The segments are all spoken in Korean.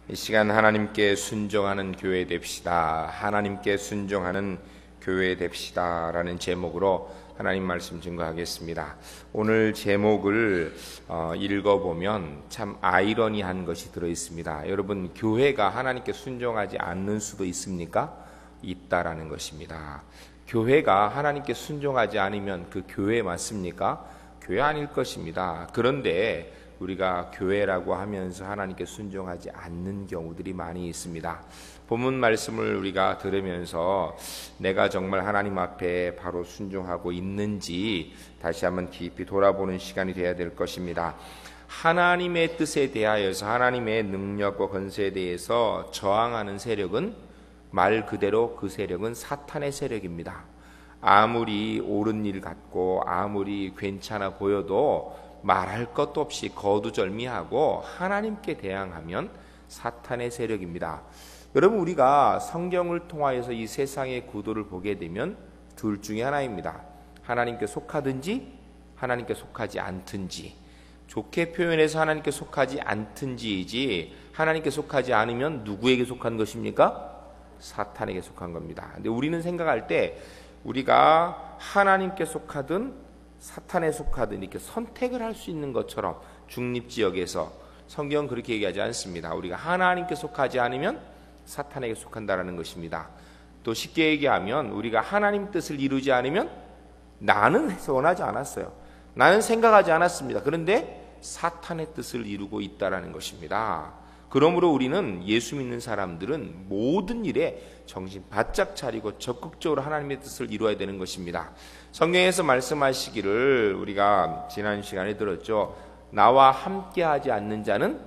이 시간 하나님께 순종하는 교회 됩시다. 하나님께 순종하는 교회 됩시다 라는 제목으로 하나님 말씀 증거하겠습니다. 오늘 제목을 읽어보면 참 아이러니한 것이 들어있습니다. 여러분, 교회가 하나님께 순종하지 않는 수도 있습니까? 있다라는 것입니다. 교회가 하나님께 순종하지 않으면 그 교회 맞습니까? 교회 아닐 것입니다. 그런데 우리가 교회라고 하면서 하나님께 순종하지 않는 경우들이 많이 있습니다. 본문 말씀을 우리가 들으면서 내가 정말 하나님 앞에 바로 순종하고 있는지 다시 한번 깊이 돌아보는 시간이 되어야 될 것입니다. 하나님의 뜻에 대하여서 하나님의 능력과 권세에 대해서 저항하는 세력은 말 그대로 그 세력은 사탄의 세력입니다. 아무리 옳은 일 같고 아무리 괜찮아 보여도 말할 것도 없이 거두절미하고 하나님께 대항하면 사탄의 세력입니다. 여러분, 우리가 성경을 통하여서 이 세상의 구도를 보게 되면 둘 중에 하나입니다. 하나님께 속하든지 하나님께 속하지 않든지. 좋게 표현해서 하나님께 속하지 않든지이지, 하나님께 속하지 않으면 누구에게 속한 것입니까? 사탄에게 속한 겁니다. 근데 우리는 생각할 때 우리가 하나님께 속하든 사탄에 속하든 이렇게 선택을 할 수 있는 것처럼 중립지역에서 성경은 그렇게 얘기하지 않습니다. 우리가 하나님께 속하지 않으면 사탄에게 속한다라는 것입니다. 또 쉽게 얘기하면 우리가 하나님 뜻을 이루지 않으면 나는 원하지 않았어요. 나는 생각하지 않았습니다. 그런데 사탄의 뜻을 이루고 있다라는 것입니다. 그러므로 우리는 예수 믿는 사람들은 모든 일에 정신 바짝 차리고 적극적으로 하나님의 뜻을 이루어야 되는 것입니다. 성경에서 말씀하시기를 우리가 지난 시간에 들었죠. 나와 함께하지 않는 자는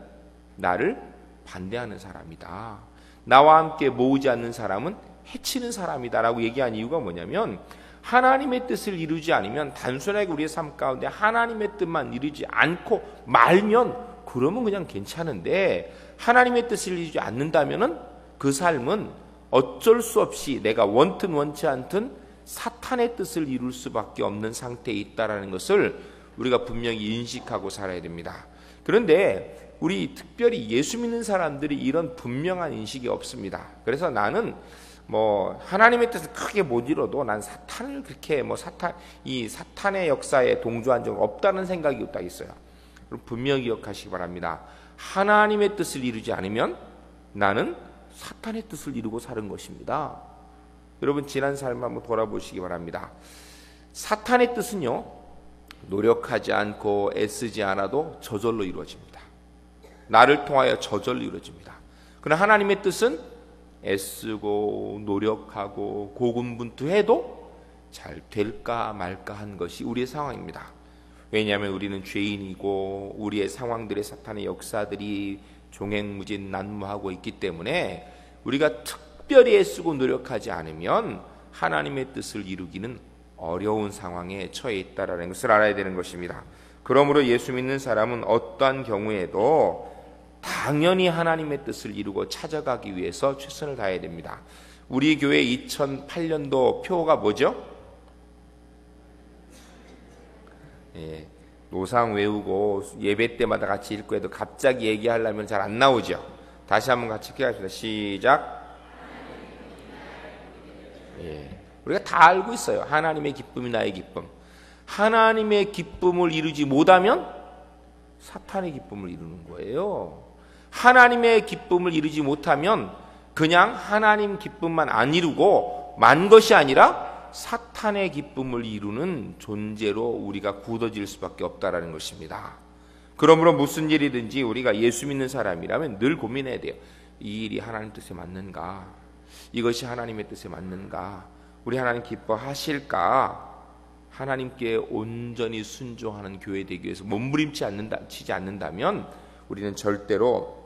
나를 반대하는 사람이다. 나와 함께 모으지 않는 사람은 해치는 사람이다 라고 얘기한 이유가 뭐냐면, 하나님의 뜻을 이루지 않으면, 단순하게 우리의 삶 가운데 하나님의 뜻만 이루지 않고 말면 그러면 그냥 괜찮은데, 하나님의 뜻을 이루지 않는다면은 그 삶은 어쩔 수 없이 내가 원튼 원치 않든 사탄의 뜻을 이룰 수밖에 없는 상태에 있다라는 것을 우리가 분명히 인식하고 살아야 됩니다. 그런데 우리 특별히 예수 믿는 사람들이 이런 분명한 인식이 없습니다. 그래서 나는 하나님의 뜻을 크게 못 이뤄도 난 사탄을 그렇게 이 사탄의 역사에 동조한 적 없다는 생각이 딱 있어요. 그럼 분명히 기억하시기 바랍니다. 하나님의 뜻을 이루지 않으면 나는 사탄의 뜻을 이루고 사는 것입니다. 여러분, 지난 삶 한번 돌아보시기 바랍니다. 사탄의 뜻은요, 노력하지 않고 애쓰지 않아도 저절로 이루어집니다. 나를 통하여 저절로 이루어집니다. 그러나 하나님의 뜻은 애쓰고 노력하고 고군분투해도 잘 될까 말까 한 것이 우리의 상황입니다. 왜냐하면 우리는 죄인이고 우리의 상황들의 사탄의 역사들이 종횡무진 난무하고 있기 때문에 우리가 특별히 애쓰고 노력하지 않으면 하나님의 뜻을 이루기는 어려운 상황에 처해 있다는 것을 알아야 되는 것입니다. 그러므로 예수 믿는 사람은 어떠한 경우에도 당연히 하나님의 뜻을 이루고 찾아가기 위해서 최선을 다해야 됩니다. 우리 교회 2008년도 표가 뭐죠? 노상 외우고 예배 때마다 같이 읽고 해도 갑자기 얘기하려면 잘 안 나오죠. 다시 한번 같이 기도합시다. 시작. 우리가 다 알고 있어요. 하나님의 기쁨이 나의 기쁨. 하나님의 기쁨을 이루지 못하면 사탄의 기쁨을 이루는 거예요. 하나님의 기쁨을 이루지 못하면 그냥 하나님 기쁨만 안 이루고 만 것이 아니라 사탄의 기쁨을 이루는 존재로 우리가 굳어질 수밖에 없다라는 것입니다. 그러므로 무슨 일이든지 우리가 예수 믿는 사람이라면 늘 고민해야 돼요. 이 일이 하나님 뜻에 맞는가? 이것이 하나님의 뜻에 맞는가? 우리 하나님 기뻐하실까? 하나님께 온전히 순종하는 교회 되기 위해서 몸부림치지 않는다면 우리는 절대로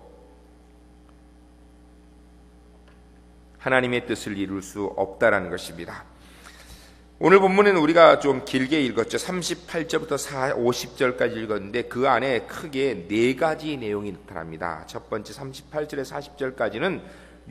하나님의 뜻을 이룰 수 없다라는 것입니다. 오늘 본문은 우리가 좀 길게 읽었죠. 38절부터 50절까지 읽었는데 그 안에 크게 네 가지 내용이 나타납니다. 첫 번째 38절에서 40절까지는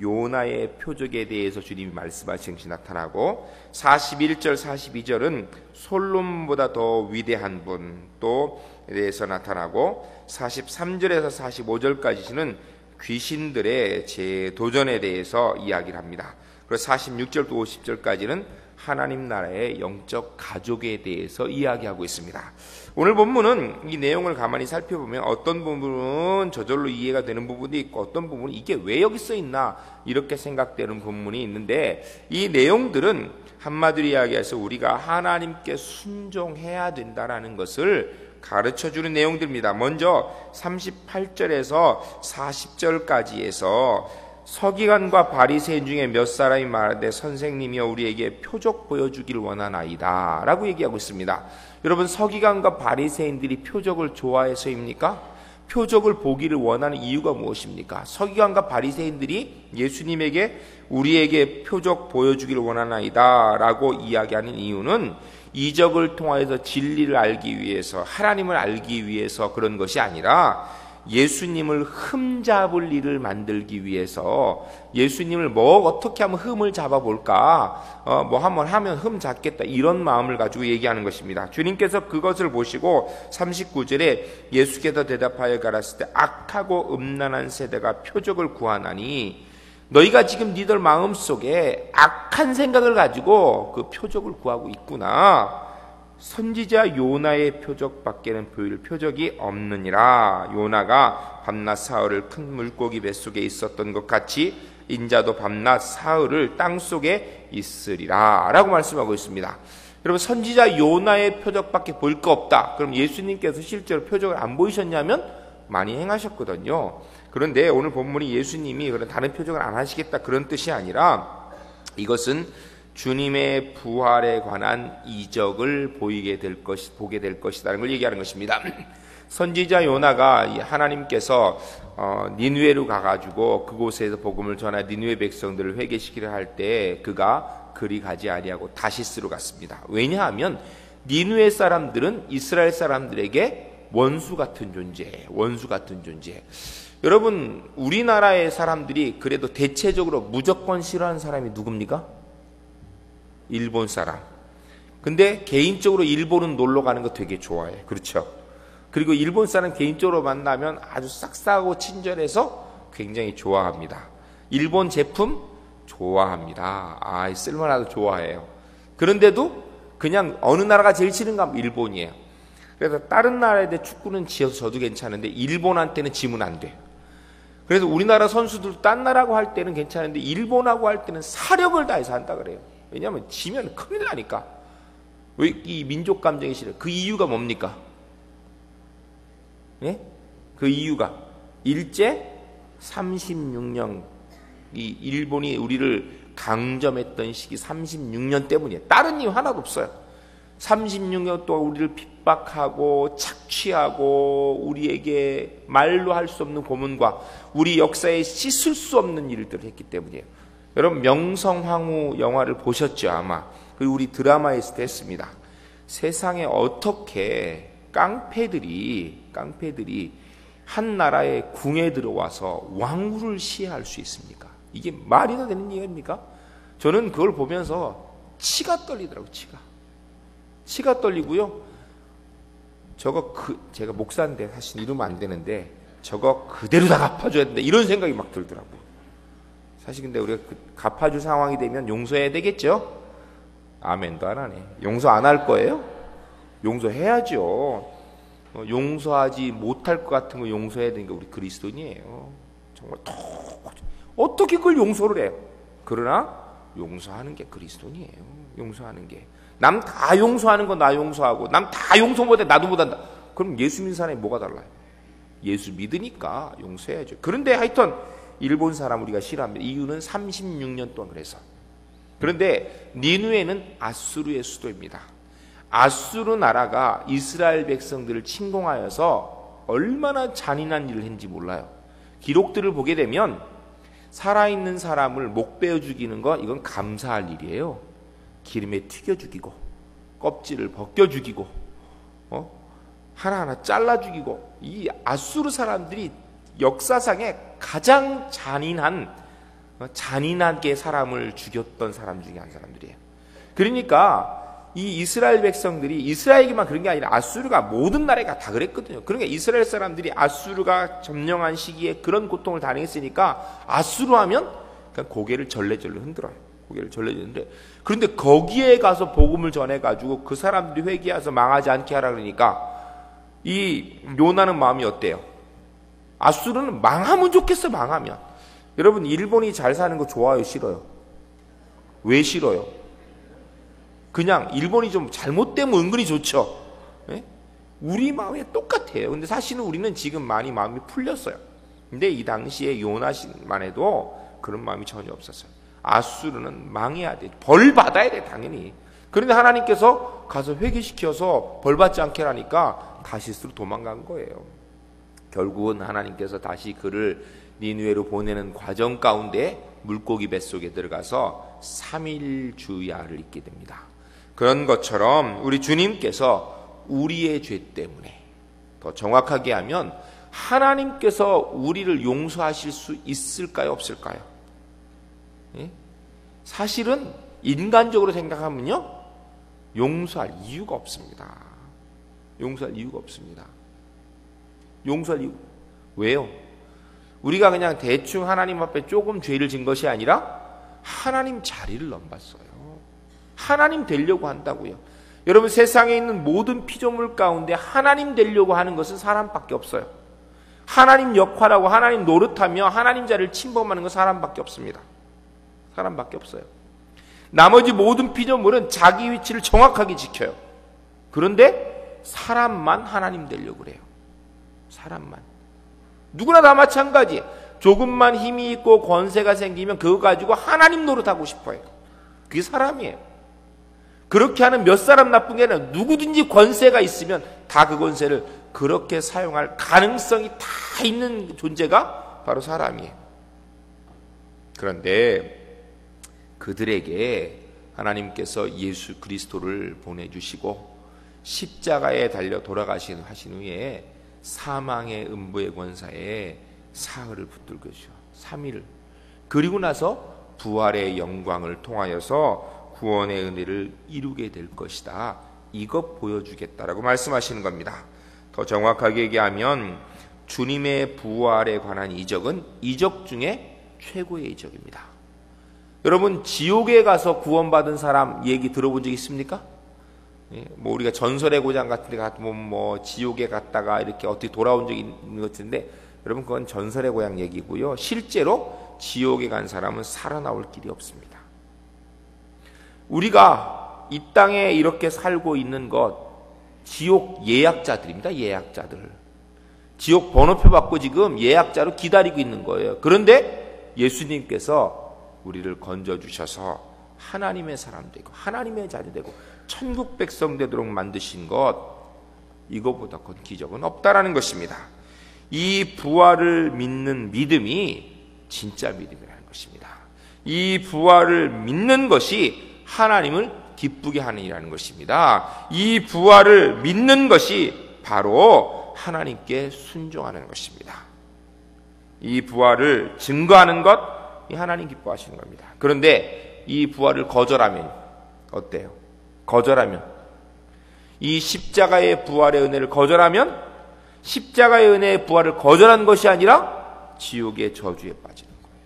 요나의 표적에 대해서 주님이 말씀하신 것이 나타나고, 41절 42절은 솔로몬보다 더 위대한 분 또 대해서 나타나고, 43절에서 45절까지는 귀신들의 재도전에 대해서 이야기를 합니다. 그래서 46절부터 50절까지는 하나님 나라의 영적 가족에 대해서 이야기하고 있습니다. 오늘 본문은 이 내용을 가만히 살펴보면 어떤 부분은 저절로 이해가 되는 부분이 있고 어떤 부분은 이게 왜 여기 써 있나 이렇게 생각되는 부분이 있는데, 이 내용들은 한마디로 이야기해서 우리가 하나님께 순종해야 된다라는 것을 가르쳐주는 내용들입니다. 먼저 38절에서 40절까지에서 서기관과 바리새인 중에 몇 사람이 말하되 선생님이여 우리에게 표적 보여주기를 원하나이다 라고 얘기하고 있습니다. 여러분, 서기관과 바리새인들이 표적을 좋아해서입니까? 표적을 보기를 원하는 이유가 무엇입니까? 서기관과 바리새인들이 예수님에게 우리에게 표적 보여주기를 원하나이다 라고 이야기하는 이유는 이적을 통하여서 진리를 알기 위해서, 하나님을 알기 위해서 그런 것이 아니라 예수님을 흠잡을 일을 만들기 위해서, 예수님을 어떻게 하면 흠을 잡아볼까, 한번 하면 흠 잡겠다, 이런 마음을 가지고 얘기하는 것입니다. 주님께서 그것을 보시고 39절에 예수께서 대답하여 가라사대 때 악하고 음란한 세대가 표적을 구하나니, 너희가 지금 니들 마음속에 악한 생각을 가지고 그 표적을 구하고 있구나. 선지자 요나의 표적밖에는 보일 표적이 없느니라. 요나가 밤낮 사흘을 큰 물고기 뱃속에 있었던 것 같이 인자도 밤낮 사흘을 땅속에 있으리라 라고 말씀하고 있습니다. 여러분, 선지자 요나의 표적밖에 보일 거 없다. 그럼 예수님께서 실제로 표적을 안 보이셨냐면 많이 행하셨거든요. 그런데 오늘 본문이 예수님이 그런 다른 표적을 안 하시겠다 그런 뜻이 아니라, 이것은 주님의 부활에 관한 이적을 보게 될 것이라는 걸 얘기하는 것입니다. 선지자 요나가 하나님께서 니느웨로 가가지고 그곳에서 복음을 전하 니느웨 백성들을 회개시키려 할 때 그가 그리 가지 아니하고 다시스로 갔습니다. 왜냐하면 니느웨 사람들은 이스라엘 사람들에게 원수 같은 존재. 여러분, 우리나라의 사람들이 그래도 대체적으로 무조건 싫어하는 사람이 누굽니까? 일본 사람. 근데 개인적으로 일본은 놀러 가는 거 되게 좋아해. 그렇죠? 그리고 일본 사람 개인적으로 만나면 아주 싹싹하고 친절해서 굉장히 좋아합니다. 일본 제품 좋아합니다. 쓸만하도 좋아해요. 그런데도 그냥 어느 나라가 제일 싫은가 하면 일본이에요. 그래서 다른 나라에 대해 축구는 지어서 져도 괜찮은데 일본한테는 지면 안 돼. 그래서 우리나라 선수들도 딴 나라하고 할 때는 괜찮은데 일본하고 할 때는 사력을 다해서 한다 그래요. 왜냐하면 지면 큰일 나니까. 왜 이 민족 감정이 싫어요? 그 이유가 뭡니까? 예? 그 이유가 일제 36년 이 일본이 우리를 강점했던 시기 36년 때문이에요. 다른 이유 하나도 없어요. 36년 동안 우리를 핍박하고 착취하고 우리에게 말로 할 수 없는 고문과 우리 역사에 씻을 수 없는 일들을 했기 때문이에요. 여러분, 명성황후 영화를 보셨죠 아마. 그리고 우리 드라마에서도 했습니다. 세상에 어떻게 깡패들이 한 나라의 궁에 들어와서 왕후를 시해할 수 있습니까? 이게 말이나 되는 얘기입니까? 저는 그걸 보면서 치가 떨리더라고요. 치가 떨리고요. 제가 목사인데 사실 이러면 안 되는데 저거 그대로 다 갚아줘야 된다 이런 생각이 막 들더라고요. 사실 근데 우리가 갚아줄 상황이 되면 용서해야 되겠죠? 아멘도 안 하네. 용서 안 할 거예요? 용서해야죠. 용서하지 못할 것 같은 거 용서해야 되는 게 우리 그리스도인이에요. 정말 어떻게 그걸 용서를 해요? 그러나 용서하는 게 그리스도인이에요. 용서하는 게. 남 다 용서하는 건 나 용서하고 남 다 용서 못해 나도 못한다. 그럼 예수 믿는 사람이 뭐가 달라요? 예수 믿으니까 용서해야죠. 그런데 하여튼 일본 사람 우리가 싫어합니다. 이유는 36년 동안 그래서. 그런데 니느웨는 아수르의 수도입니다. 아수르 나라가 이스라엘 백성들을 침공하여서 얼마나 잔인한 일을 했는지 몰라요. 기록들을 보게 되면 살아있는 사람을 목 베어 죽이는 건 이건 감사할 일이에요. 기름에 튀겨 죽이고 껍질을 벗겨 죽이고 하나하나 잘라 죽이고, 이 아수르 사람들이 역사상에 가장 잔인하게 사람을 죽였던 사람 중에 한 사람들이에요. 그러니까 이 이스라엘 백성들이 이스라엘에게만 그런 게 아니라 아수르가 모든 나라가 다 그랬거든요. 그러니까 이스라엘 사람들이 아수르가 점령한 시기에 그런 고통을 당했으니까 아수르 하면 그냥 고개를 절레절레 흔들어요. 고개를 절레절레 흔들어요. 그런데 거기에 가서 복음을 전해가지고 그 사람들이 회개해서 망하지 않게 하라 그러니까 이 요나는 마음이 어때요? 아수르는 망하면 좋겠어. 망하면. 여러분, 일본이 잘 사는 거 좋아요? 싫어요? 왜 싫어요? 그냥 일본이 좀 잘못되면 은근히 좋죠. 예? 우리 마음이 똑같아요. 근데 사실은 우리는 지금 많이 마음이 풀렸어요. 근데 이 당시에 요나만 해도 그런 마음이 전혀 없었어요. 아수르는 망해야 돼. 벌 받아야 돼, 당연히. 그런데 하나님께서 가서 회개시켜서 벌 받지 않게 하니까 다시스로 도망간 거예요. 결국은 하나님께서 다시 그를 니느웨로 보내는 과정 가운데 물고기 뱃속에 들어가서 3일 주야를 잊게 됩니다. 그런 것처럼 우리 주님께서 우리의 죄 때문에, 더 정확하게 하면 하나님께서 우리를 용서하실 수 있을까요? 없을까요? 예? 사실은 인간적으로 생각하면요, 용서할 이유가 없습니다. 용서할 이유가 없습니다. 용서할 이유. 왜요? 우리가 그냥 대충 하나님 앞에 조금 죄를 진 것이 아니라 하나님 자리를 넘봤어요. 하나님 되려고 한다고요. 여러분, 세상에 있는 모든 피조물 가운데 하나님 되려고 하는 것은 사람밖에 없어요. 하나님 역할하고 하나님 노릇하며 하나님 자리를 침범하는 건 사람밖에 없습니다. 사람밖에 없어요. 나머지 모든 피조물은 자기 위치를 정확하게 지켜요. 그런데 사람만 하나님 되려고 그래요. 사람만. 누구나 다 마찬가지. 조금만 힘이 있고 권세가 생기면 그거 가지고 하나님 노릇하고 싶어요. 그게 사람이에요. 그렇게 하는 몇 사람 나쁜 게 아니라 누구든지 권세가 있으면 다 그 권세를 그렇게 사용할 가능성이 다 있는 존재가 바로 사람이에요. 그런데 그들에게 하나님께서 예수 그리스도를 보내주시고 십자가에 달려 돌아가신 하신 후에 사망의 음부의 권사에 사흘을 붙들고죠. 3일. 그리고 나서 부활의 영광을 통하여서 구원의 은혜를 이루게 될 것이다. 이것 보여주겠다라고 말씀하시는 겁니다. 더 정확하게 얘기하면 주님의 부활에 관한 이적은 이적 중에 최고의 이적입니다. 여러분, 지옥에 가서 구원받은 사람 얘기 들어본 적 있습니까? 뭐 우리가 전설의 고장 같은 데 가면 뭐 지옥에 갔다가 이렇게 어떻게 돌아온 적이 있는 것 같은데, 여러분, 그건 전설의 고향 얘기고요. 실제로 지옥에 간 사람은 살아나올 길이 없습니다. 우리가 이 땅에 이렇게 살고 있는 것, 지옥 예약자들입니다. 예약자들. 지옥 번호표 받고 지금 예약자로 기다리고 있는 거예요. 그런데 예수님께서 우리를 건져주셔서 하나님의 사람 되고 하나님의 자녀 되고 천국 백성 되도록 만드신 것, 이거보다 큰 기적은 없다라는 것입니다. 이 부활을 믿는 믿음이 진짜 믿음이라는 것입니다. 이 부활을 믿는 것이 하나님을 기쁘게 하는 일이라는 것입니다. 이 부활을 믿는 것이 바로 하나님께 순종하는 것입니다. 이 부활을 증거하는 것, 이 하나님 기뻐하시는 겁니다. 그런데 이 부활을 거절하면 어때요? 거절하면, 이 십자가의 부활의 은혜를 거절하면, 십자가의 은혜의 부활을 거절한 것이 아니라 지옥의 저주에 빠지는 거예요.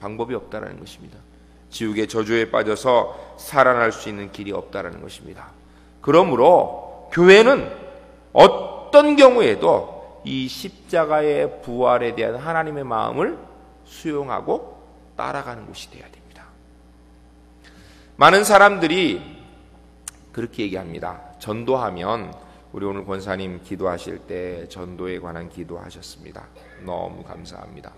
방법이 없다라는 것입니다. 지옥의 저주에 빠져서 살아날 수 있는 길이 없다라는 것입니다. 그러므로 교회는 어떤 경우에도 이 십자가의 부활에 대한 하나님의 마음을 수용하고 따라가는 곳이 되어야 됩니다. 많은 사람들이 그렇게 얘기합니다. 전도하면, 우리 오늘 권사님 기도하실 때 전도에 관한 기도하셨습니다. 너무 감사합니다.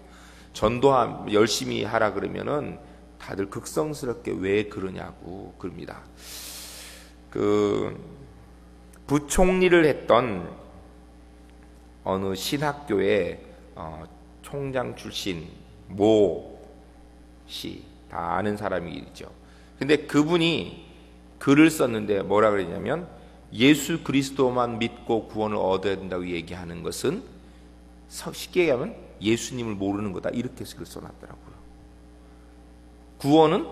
전도 열심히 하라 그러면은 다들 극성스럽게 왜 그러냐고 그럽니다. 부총리를 했던 어느 신학교의 총장 출신 모 씨, 다 아는 사람이죠. 근데 그분이 글을 썼는데 뭐라 그러냐면, 예수 그리스도만 믿고 구원을 얻어야 된다고 얘기하는 것은 쉽게 얘기하면 예수님을 모르는 거다, 이렇게 글을 써놨더라고요. 구원은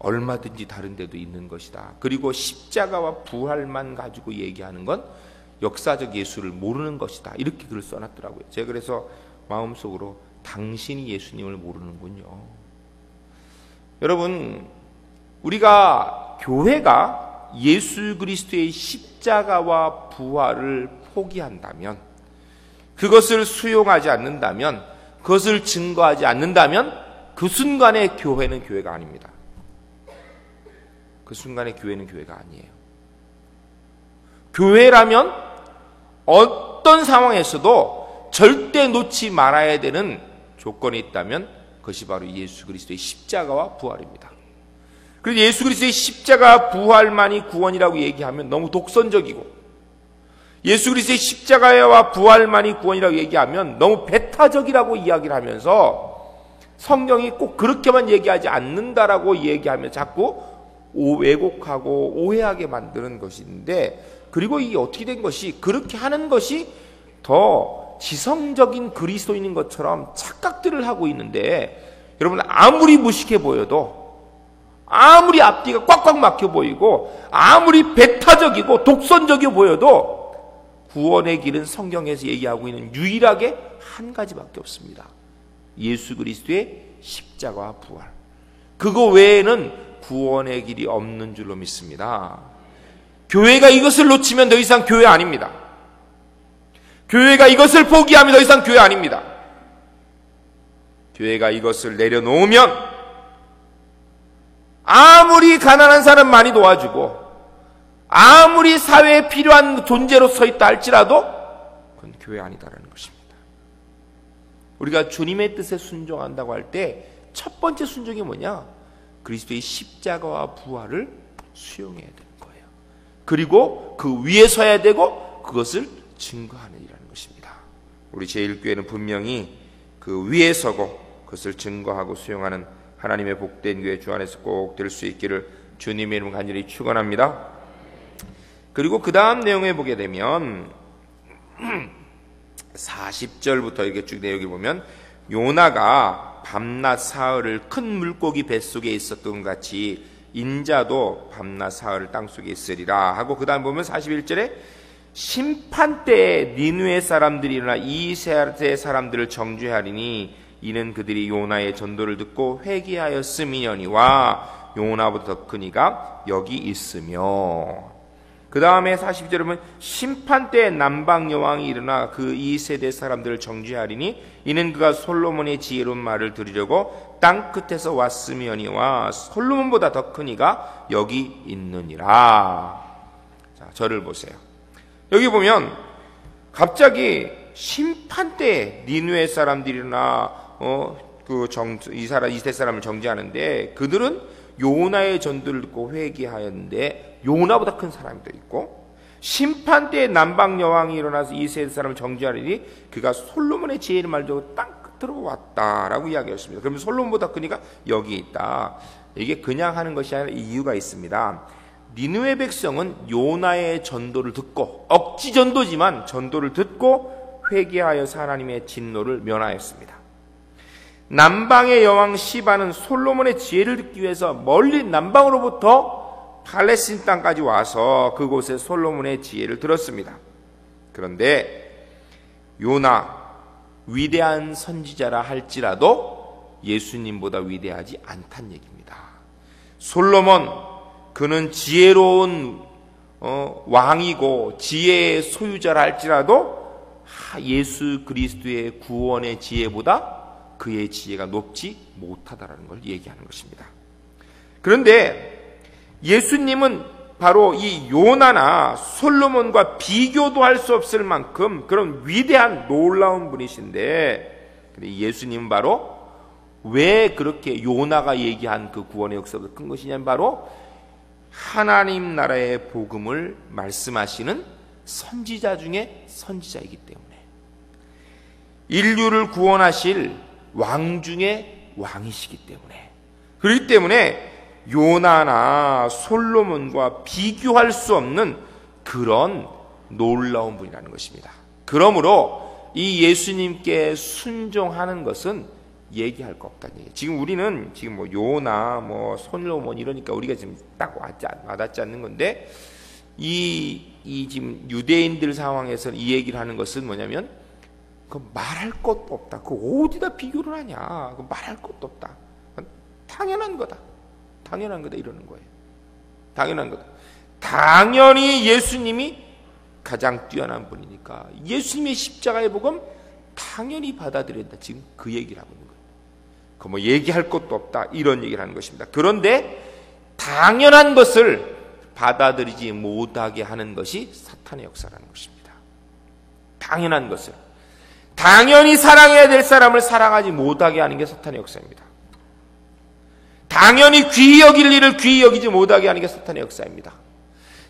얼마든지 다른 데도 있는 것이다. 그리고 십자가와 부활만 가지고 얘기하는 건 역사적 예수를 모르는 것이다. 이렇게 글을 써놨더라고요. 제가 그래서 마음속으로 당신이 예수님을 모르는군요. 여러분, 우리가 교회가 예수 그리스도의 십자가와 부활을 포기한다면, 그것을 수용하지 않는다면, 그것을 증거하지 않는다면 그 순간에 교회는 교회가 아닙니다. 그 순간에 교회는 교회가 아니에요. 교회라면 어떤 상황에서도 절대 놓지 말아야 되는 조건이 있다면 그것이 바로 예수 그리스도의 십자가와 부활입니다. 그래서 예수 그리스도의 십자가 부활만이 구원이라고 얘기하면 너무 독선적이고, 예수 그리스도의 십자가와 부활만이 구원이라고 얘기하면 너무 배타적이라고 이야기를 하면서 성경이 꼭 그렇게만 얘기하지 않는다라고 얘기하면 자꾸 왜곡하고 오해하게 만드는 것인데, 그리고 이게 어떻게 된 것이, 그렇게 하는 것이 더 지성적인 그리스도인인 것처럼 착각들을 하고 있는데, 여러분 아무리 무식해 보여도, 아무리 앞뒤가 꽉꽉 막혀 보이고, 아무리 배타적이고 독선적이어 보여도 구원의 길은 성경에서 얘기하고 있는 유일하게 한 가지밖에 없습니다. 예수 그리스도의 십자가와 부활. 그거 외에는 구원의 길이 없는 줄로 믿습니다. 교회가 이것을 놓치면 더 이상 교회 아닙니다. 교회가 이것을 포기하면 더 이상 교회 아닙니다. 교회가 이것을 내려놓으면 아무리 가난한 사람 많이 도와주고, 아무리 사회에 필요한 존재로 서 있다 할지라도 그건 교회 아니다라는 것입니다. 우리가 주님의 뜻에 순종한다고 할 때 첫 번째 순종이 뭐냐? 그리스도의 십자가와 부활을 수용해야 되는 거예요. 그리고 그 위에 서야 되고 그것을 증거하는 일이라는 것입니다. 우리 제1교회는 분명히 그 위에 서고 그것을 증거하고 수용하는 하나님의 복된 교회 주 안에서 꼭 될 수 있기를 주님의 이름 간절히 축원합니다. 그리고 그 다음 내용에 보게 되면 40절부터 이렇게 쭉 내용을 보면, 요나가 밤낮 사흘을 큰 물고기 뱃속에 있었던 같이 인자도 밤낮 사흘을 땅속에 있으리라 하고, 그 다음 보면 41절에 심판 때에 니느웨 사람들이 일어나 이 세대 사람들을 정죄하리니 이는 그들이 요나의 전도를 듣고 회개하였음이니와 요나보다 더 큰 이가 여기 있으며. 그 다음에 42절에 보면 심판 때에 남방 여왕이 일어나 그 이 세대 사람들을 정죄하리니 이는 그가 솔로몬의 지혜로운 말을 들으려고 땅 끝에서 왔으며니와 솔로몬보다 더 큰 이가 여기 있느니라. 자, 저를 보세요. 여기 보면 갑자기 심판 때에 니느웨 사람들이 일어나 이 세대 사람을 정죄하는데, 그들은 요나의 전도를 듣고 회개하였는데 요나보다 큰 사람이 더 있고, 심판 때에 남방 여왕이 일어나서 이 세대 사람을 정죄하리니 그가 솔로몬의 지혜를 말하고 땅 끝으로 왔다라고 이야기했습니다. 그러면 솔로몬보다 큰 이가 여기 있다. 이게 그냥 하는 것이 아니라 이유가 있습니다. 니느웨 백성은 요나의 전도를 듣고, 억지 전도지만 전도를 듣고 회개하여서 하나님의 진노를 면하였습니다. 남방의 여왕 시바는 솔로몬의 지혜를 듣기 위해서 멀리 남방으로부터 팔레스틴 땅까지 와서 그곳에 솔로몬의 지혜를 들었습니다. 그런데 요나, 위대한 선지자라 할지라도 예수님보다 위대하지 않다는 얘기입니다. 솔로몬, 그는 지혜로운 왕이고 지혜의 소유자라 할지라도 예수 그리스도의 구원의 지혜보다 그의 지혜가 높지 못하다라는 걸 얘기하는 것입니다. 그런데 예수님은 바로 이 요나나 솔로몬과 비교도 할 수 없을 만큼 그런 위대한 놀라운 분이신데, 예수님은 바로 왜 그렇게 요나가 얘기한 그 구원의 역사가 큰 것이냐면 바로 하나님 나라의 복음을 말씀하시는 선지자 중에 선지자이기 때문에, 인류를 구원하실 왕 중에 왕이시기 때문에, 그렇기 때문에 요나나 솔로몬과 비교할 수 없는 그런 놀라운 분이라는 것입니다. 그러므로 이 예수님께 순종하는 것은 얘기할 거 없다는 얘기예요. 지금 우리는 지금 뭐 요나 뭐 솔로몬 이러니까 우리가 지금 딱 와닿지 않는 건데, 이 지금 유대인들 상황에서 이 얘기를 하는 것은 뭐냐면, 그 말할 것도 없다. 그 어디다 비교를 하냐. 그 말할 것도 없다. 당연한 거다. 당연한 거다 이러는 거예요. 당연한 거다. 당연히 예수님이 가장 뛰어난 분이니까 예수님의 십자가의 복음 당연히 받아들여야 된다. 지금 그 얘기를 하고 있는 거예요. 그 뭐 얘기할 것도 없다 이런 얘기를 하는 것입니다. 그런데 당연한 것을 받아들이지 못하게 하는 것이 사탄의 역사라는 것입니다. 당연한 것을, 당연히 사랑해야 될 사람을 사랑하지 못하게 하는 게 사탄의 역사입니다. 당연히 귀히 여길 일을 귀히 여기지 못하게 하는 게 사탄의 역사입니다.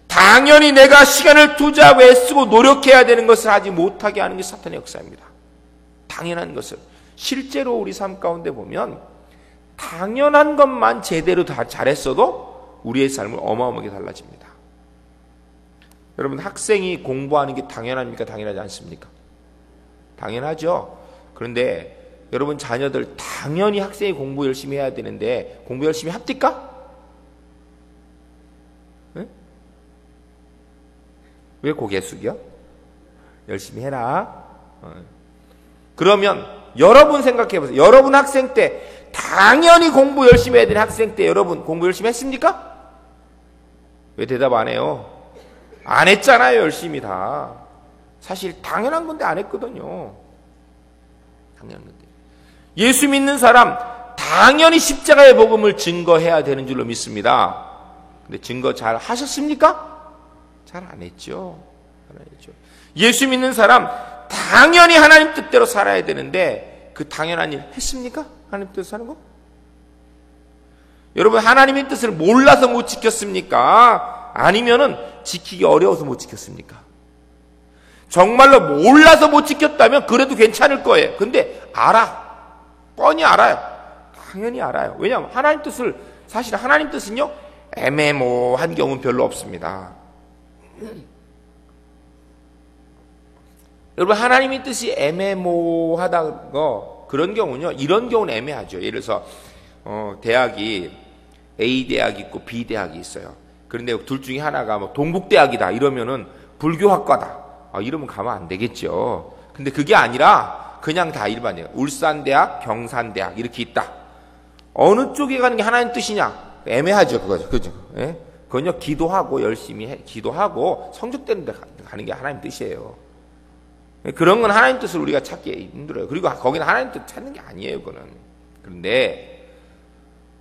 당연히 내가 시간을 투자하고 애쓰고 노력해야 되는 것을 하지 못하게 하는 게 사탄의 역사입니다. 당연한 것을. 실제로 우리 삶 가운데 보면 당연한 것만 제대로 다 잘했어도 우리의 삶은 어마어마하게 달라집니다. 여러분, 학생이 공부하는 게 당연합니까? 당연하지 않습니까? 당연하죠. 그런데 여러분 자녀들 당연히 학생이 공부 열심히 해야 되는데 공부 열심히 합니까? 네? 왜 고개 숙여? 열심히 해라. 그러면 여러분 생각해 보세요. 여러분 학생 때 당연히 공부 열심히 해야 되는 학생 때 여러분 공부 열심히 했습니까? 왜 대답 안 해요? 안 했잖아요. 열심히 다. 사실 당연한 건데 안 했거든요. 당연한 건데. 예수 믿는 사람 당연히 십자가의 복음을 증거해야 되는 줄로 믿습니다. 근데 증거 잘 하셨습니까? 잘 안 했죠. 안 했죠. 예수 믿는 사람 당연히 하나님 뜻대로 살아야 되는데 그 당연한 일 했습니까? 하나님 뜻대로 사는 거? 여러분, 하나님의 뜻을 몰라서 못 지켰습니까? 아니면은 지키기 어려워서 못 지켰습니까? 정말로 몰라서 못 지켰다면 그래도 괜찮을 거예요. 근데 알아. 뻔히 알아요. 당연히 알아요. 왜냐하면 하나님 뜻을, 사실 하나님 뜻은요 애매모호한 경우는 별로 없습니다. 여러분, 하나님의 뜻이 애매모호하다고 그런 경우는요, 이런 경우는 애매하죠. 예를 들어서 대학이 A 대학이 있고 B 대학이 있어요. 그런데 둘 중에 하나가 뭐 동국대학이다 이러면은 불교학과다. 이러면 가면 안 되겠죠. 근데 그게 아니라 그냥 다 일반이에요. 울산대학, 경산대학 이렇게 있다. 어느 쪽에 가는 게 하나님 뜻이냐? 애매하죠, 그거죠. 그죠? 예? 그건요, 기도하고 열심히 기도하고 성적되는 데 가는 게 하나님 뜻이에요. 그런 건 하나님 뜻을 우리가 찾기 힘들어요. 그리고 거기는 하나님 뜻 찾는 게 아니에요, 그거는. 그런데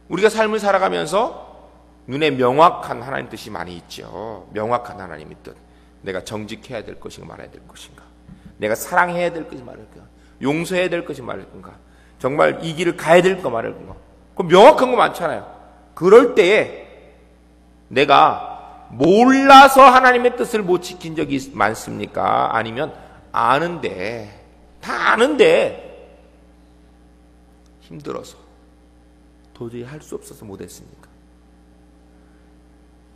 우리가 삶을 살아가면서 눈에 명확한 하나님 뜻이 많이 있죠. 명확한 하나님의 뜻. 내가 정직해야 될 것인가 말아야 될 것인가. 내가 사랑해야 될 것이 말할 건가. 용서해야 될 것이 말할 건가. 정말 이 길을 가야 될 거 말할 건가. 그 명확한 거 많잖아요. 그럴 때에 내가 몰라서 하나님의 뜻을 못 지킨 적이 많습니까? 아니면 아는데, 다 아는데 힘들어서 도저히 할 수 없어서 못했습니까?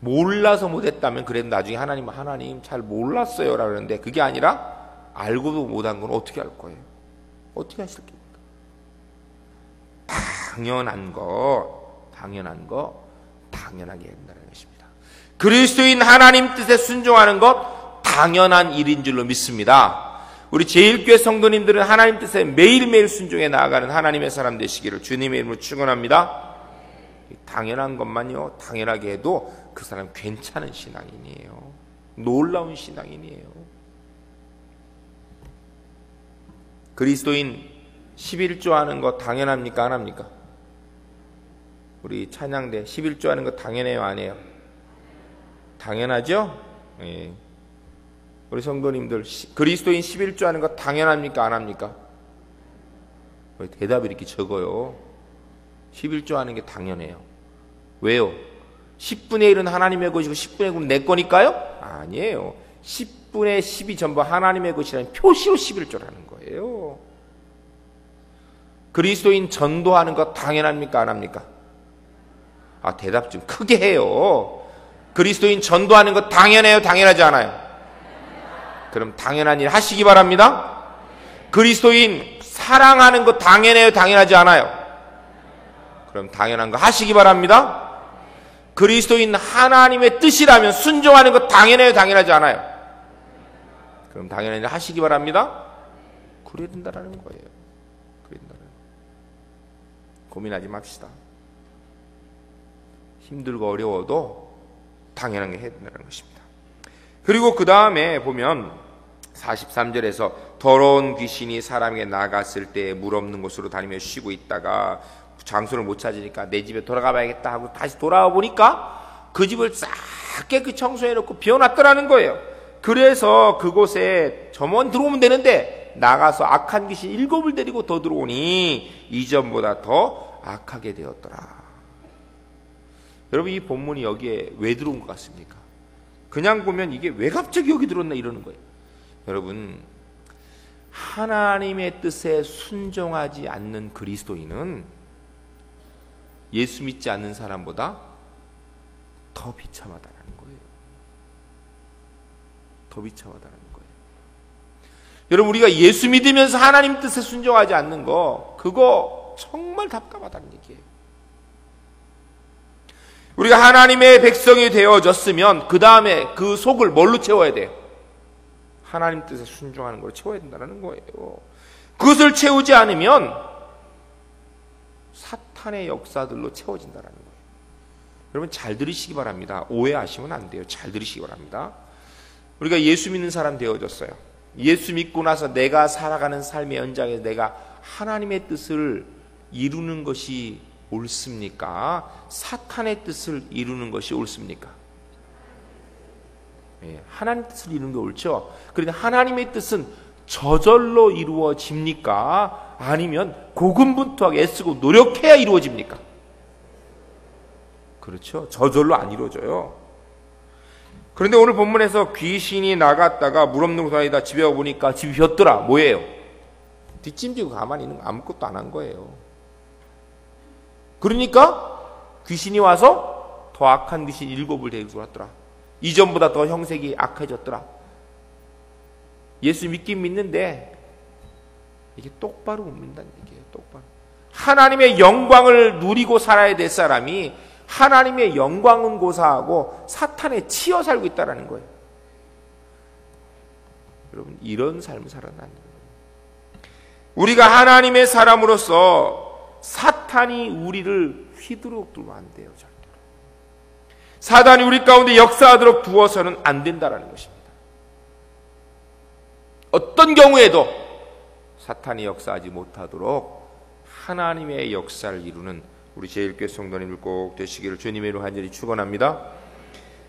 몰라서 못했다면 그래도 나중에 하나님 잘 몰랐어요 라고 그러는데, 그게 아니라 알고도 못한 건 어떻게 할 거예요? 어떻게 하실 겁니까? 당연한 거 당연하게 한다는 것입니다. 그리스도인 하나님 뜻에 순종하는 것 당연한 일인 줄로 믿습니다. 우리 제1교회 성도님들은 하나님 뜻에 매일매일 순종해 나아가는 하나님의 사람 되시기를 주님의 이름으로 축원합니다. 당연한 것만요, 당연하게 해도 그 사람 괜찮은 신앙인이에요. 놀라운 신앙인이에요. 그리스도인 11조 하는 거 당연합니까? 안 합니까? 우리 찬양대 11조 하는 거 당연해요? 안 해요? 당연하죠? 예. 우리 성도님들 그리스도인 11조 하는 거 당연합니까? 안 합니까? 왜 대답이 이렇게 적어요? 11조 하는 게 당연해요. 왜요? 10분의 1은 하나님의 것이고 10분의 9는 내 거니까요? 아니에요. 10분의 10이 전부 하나님의 것이라는 표시로 11조라는 거예요. 그리스도인 전도하는 거 당연합니까? 안 합니까? 대답 좀 크게 해요. 그리스도인 전도하는 거 당연해요? 당연하지 않아요? 그럼 당연한 일 하시기 바랍니다. 그리스도인 사랑하는 거 당연해요, 당연하지 않아요? 그럼 당연한 거 하시기 바랍니다. 그리스도인 하나님의 뜻이라면 순종하는 거 당연해요, 당연하지 않아요? 그럼 당연한 일 하시기 바랍니다. 그래야 된다라는 거예요. 그래야 된다는 거예요. 고민하지 맙시다. 힘들고 어려워도 당연한 게 해야 된다는 것입니다. 그리고 그 다음에 보면 43절에서 더러운 귀신이 사람에게 나갔을 때 물 없는 곳으로 다니며 쉬고 있다가 장소를 못 찾으니까 내 집에 돌아가 봐야겠다 하고 다시 돌아와 보니까 그 집을 싹 깨끗이 청소해놓고 비워놨더라는 거예요. 그래서 그곳에 점원 들어오면 되는데 나가서 악한 귀신 7을 데리고 더 들어오니 이전보다 더 악하게 되었더라. 여러분, 이 본문이 여기에 왜 들어온 것 같습니까? 그냥 보면 이게 왜 갑자기 여기 들어왔나 이러는 거예요. 여러분, 하나님의 뜻에 순종하지 않는 그리스도인은 예수 믿지 않는 사람보다 더 비참하다는 거예요. 더 비참하다는 거예요. 여러분, 우리가 예수 믿으면서 하나님 뜻에 순종하지 않는 거, 그거 정말 답답하다는 얘기예요. 우리가 하나님의 백성이 되어졌으면 그 다음에 그 속을 뭘로 채워야 돼요? 하나님 뜻에 순종하는 걸로 채워야 된다는 거예요. 그것을 채우지 않으면 사탄의 역사들로 채워진다는 거예요. 여러분, 잘 들으시기 바랍니다. 오해하시면 안 돼요. 잘 들으시기 바랍니다. 우리가 예수 믿는 사람 되어졌어요. 예수 믿고 나서 내가 살아가는 삶의 연장에서 내가 하나님의 뜻을 이루는 것이 옳습니까? 사탄의 뜻을 이루는 것이 옳습니까? 하나님의 뜻을 이루는 게 옳죠. 그런데 하나님의 뜻은 저절로 이루어집니까? 아니면 고군분투하게 애쓰고 노력해야 이루어집니까? 그렇죠. 저절로 안 이루어져요. 그런데 오늘 본문에서 귀신이 나갔다가 물 없는 곳에 다니다 집에 와보니까 집이 비었더라. 뭐예요? 뒷짐지고 가만히 있는 거 아무것도 안 한 거예요. 그러니까 귀신이 와서 더 악한 귀신 7을 데리고 왔더라. 이전보다 더 형색이 악해졌더라. 예수 믿긴 믿는데 이게 똑바로 못 믿는다는 얘기예요. 똑바로. 하나님의 영광을 누리고 살아야 될 사람이 하나님의 영광은 고사하고 사탄에 치여 살고 있다는 거예요. 여러분, 이런 삶을 살아나는 거예요. 우리가 하나님의 사람으로서 사탄이 우리를 휘두르면 안 돼요. 절대로. 사단이 우리 가운데 역사하도록 두어서는 안 된다는 것입니다. 어떤 경우에도 사탄이 역사하지 못하도록 하나님의 역사를 이루는 우리 제1교회 성도님들 꼭 되시기를 주님의 이름으로 간절히 축원합니다.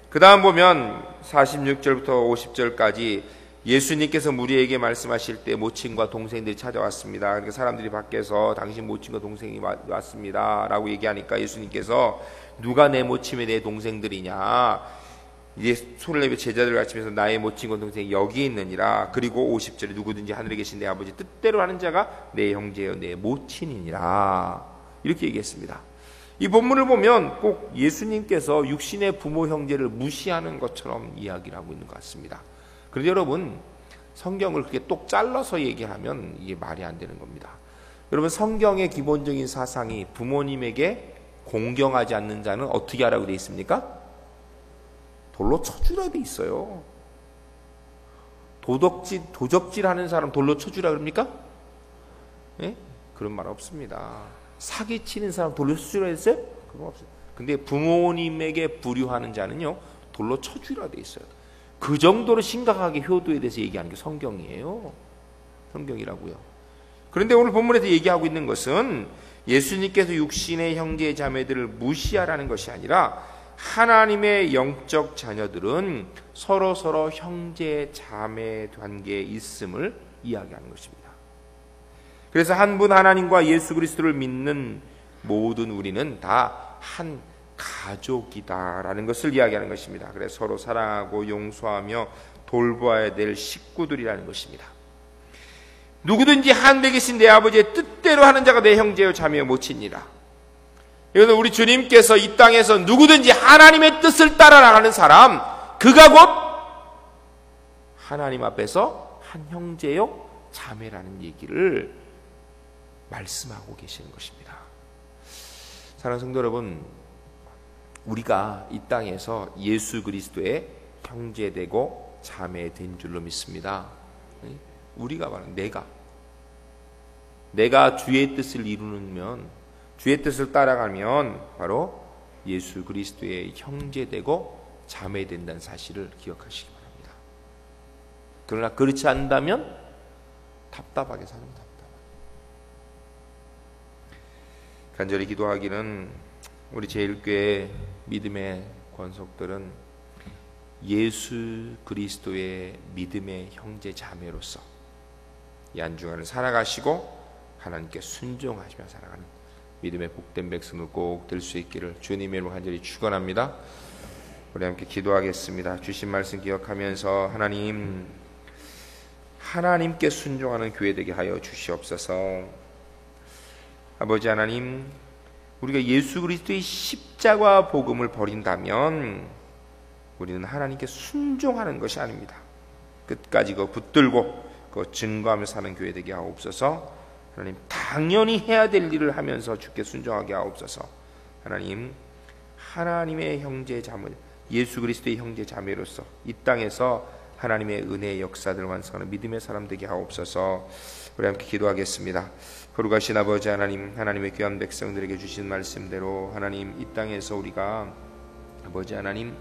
그 다음 보면 46절부터 50절까지 예수님께서 무리에게 말씀하실 때 모친과 동생들이 찾아왔습니다. 그러니까 사람들이 밖에서 당신 모친과 동생이 왔습니다 라고 얘기하니까 예수님께서 누가 내 모친이 내 동생들이냐, 이제 손을 내밀어 제자들을 가르치면서 나의 모친과 동생이 여기 있느니라. 그리고 50절에 누구든지 하늘에 계신 내 아버지 뜻대로 하는 자가 내 형제여 내 모친이니라, 이렇게 얘기했습니다. 이 본문을 보면 꼭 예수님께서 육신의 부모 형제를 무시하는 것처럼 이야기를 하고 있는 것 같습니다. 그런데 여러분, 성경을 그렇게 똑 잘라서 얘기하면 이게 말이 안 되는 겁니다. 여러분, 성경의 기본적인 사상이 부모님에게 공경하지 않는 자는 어떻게 하라고 되어 있습니까? 돌로 쳐주라 돼 있어요. 도적질 하는 사람 돌로 쳐주라 그럽니까? 예? 그런 말 없습니다. 사기치는 사람 돌로 쳐주라 했어요? 그런 거 없어요. 근데 부모님에게 불효하는 자는요, 돌로 쳐주라 돼 있어요. 그 정도로 심각하게 효도에 대해서 얘기하는 게 성경이에요. 성경이라고요. 그런데 오늘 본문에서 얘기하고 있는 것은 예수님께서 육신의 형제 자매들을 무시하라는 것이 아니라 하나님의 영적 자녀들은 서로 형제 자매 관계에 있음을 이야기하는 것입니다. 그래서 한 분 하나님과 예수 그리스도를 믿는 모든 우리는 다 한 가족이다라는 것을 이야기하는 것입니다. 그래서 서로 사랑하고 용서하며 돌보아야 될 식구들이라는 것입니다. 누구든지 하늘에 계신 내 아버지의 뜻대로 하는 자가 내 형제요 자매요 모친이라. 이것은 우리 주님께서 이 땅에서 누구든지 하나님의 뜻을 따라 나가는 사람, 그가 곧 하나님 앞에서 한 형제요 자매라는 얘기를 말씀하고 계시는 것입니다. 사랑하는 성도 여러분, 우리가 이 땅에서 예수 그리스도의 형제되고 자매된 줄로 믿습니다. 우리가 바로 내가 주의 뜻을 이루면, 주의 뜻을 따라가면 바로 예수 그리스도의 형제되고 자매된다는 사실을 기억하시기 바랍니다. 그러나 그렇지 않다면 답답하게 사는 겁니다. 간절히 기도하기는 우리 제1교회 믿음의 권속들은 예수 그리스도의 믿음의 형제 자매로서 이 안중간을 살아가시고 하나님께 순종하시며 살아가는 믿음의 복된 백성들 꼭 될 수 있기를 주님의 이름으로 간절히 축원합니다. 우리 함께 기도하겠습니다. 주신 말씀 기억하면서 하나님께 순종하는 교회 되게 하여 주시옵소서. 아버지 하나님, 우리가 예수 그리스도의 십자가 복음을 버린다면 우리는 하나님께 순종하는 것이 아닙니다. 끝까지 그거 붙들고 그거 증거하며 사는 교회 되게 하옵소서. 하나님, 당연히 해야 될 일을 하면서 주께 순종하게 하옵소서. 하나님, 하나님의 형제 자매, 예수 그리스도의 형제 자매로서 이 땅에서 하나님의 은혜의 역사들을 완성하는 믿음의 사람 되게 하옵소서. 우리 함께 기도하겠습니다. 거룩하신 아버지 하나님, 하나님의 귀한 백성들에게 주신 말씀대로 하나님, 이 땅에서 우리가 아버지 하나님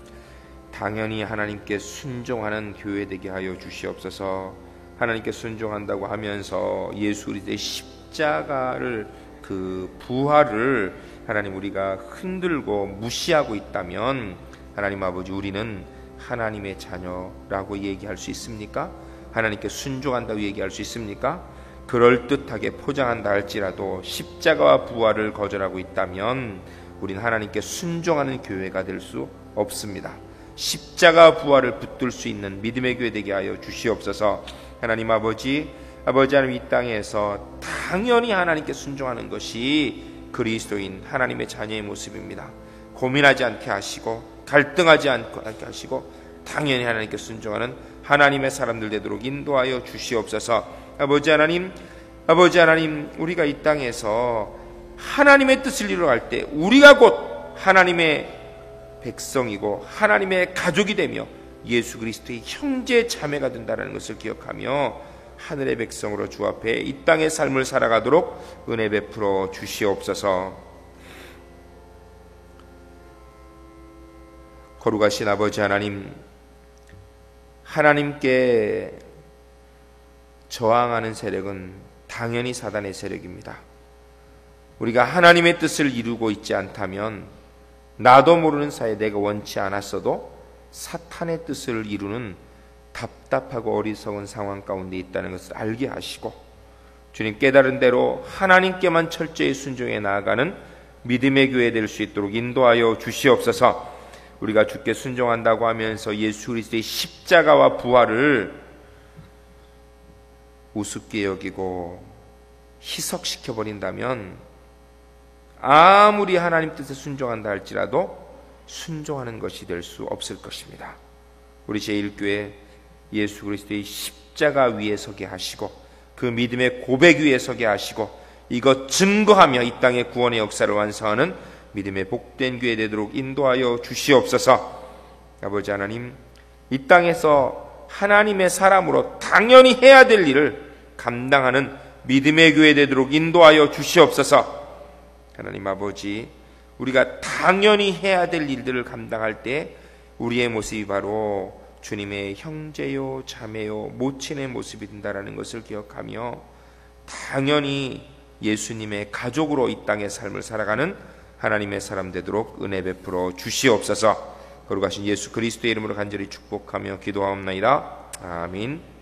당연히 하나님께 순종하는 교회 되게 하여 주시옵소서. 하나님께 순종한다고 하면서 예수 그리스도의 십자가를, 그 부활을 하나님 우리가 흔들고 무시하고 있다면 하나님 아버지, 우리는 하나님의 자녀라고 얘기할 수 있습니까? 하나님께 순종한다고 얘기할 수 있습니까? 그럴듯하게 포장한다 할지라도 십자가와 부활을 거절하고 있다면 우린 하나님께 순종하는 교회가 될 수 없습니다. 십자가 부활을 붙들 수 있는 믿음의 교회 되게 하여 주시옵소서. 하나님 아버지 하나님, 이 땅에서 당연히 하나님께 순종하는 것이 그리스도인 하나님의 자녀의 모습입니다. 고민하지 않게 하시고 갈등하지 않게 하시고 당연히 하나님께 순종하는 하나님의 사람들 되도록 인도하여 주시옵소서. 아버지 하나님, 우리가 이 땅에서 하나님의 뜻을 이루어갈 때 우리가 곧 하나님의 백성이고 하나님의 가족이 되며 예수 그리스도의 형제 자매가 된다는 것을 기억하며 하늘의 백성으로 주 앞에 이 땅의 삶을 살아가도록 은혜 베풀어 주시옵소서. 거룩하신 아버지 하나님, 하나님께 저항하는 세력은 당연히 사단의 세력입니다. 우리가 하나님의 뜻을 이루고 있지 않다면 나도 모르는 사이에 내가 원치 않았어도 사탄의 뜻을 이루는 답답하고 어리석은 상황 가운데 있다는 것을 알게 하시고 주님 깨달은 대로 하나님께만 철저히 순종해 나아가는 믿음의 교회 될 수 있도록 인도하여 주시옵소서. 우리가 주께 순종한다고 하면서 예수 그리스도의 십자가와 부활을 우습게 여기고 희석시켜버린다면 아무리 하나님 뜻에 순종한다 할지라도 순종하는 것이 될 수 없을 것입니다. 우리 제1교회 예수 그리스도의 십자가 위에 서게 하시고 그 믿음의 고백 위에 서게 하시고 이것 증거하며 이 땅의 구원의 역사를 완성하는 믿음의 복된 교회 되도록 인도하여 주시옵소서. 아버지 하나님, 이 땅에서 하나님의 사람으로 당연히 해야 될 일을 감당하는 믿음의 교회 되도록 인도하여 주시옵소서. 하나님 아버지, 우리가 당연히 해야 될 일들을 감당할 때 우리의 모습이 바로 주님의 형제요 자매요 모친의 모습이 된다는 것을 기억하며 당연히 예수님의 가족으로 이 땅의 삶을 살아가는 하나님의 사람 되도록 은혜 베풀어 주시옵소서. 거룩하신 예수 그리스도의 이름으로 간절히 축복하며 기도하옵나이다. 아멘.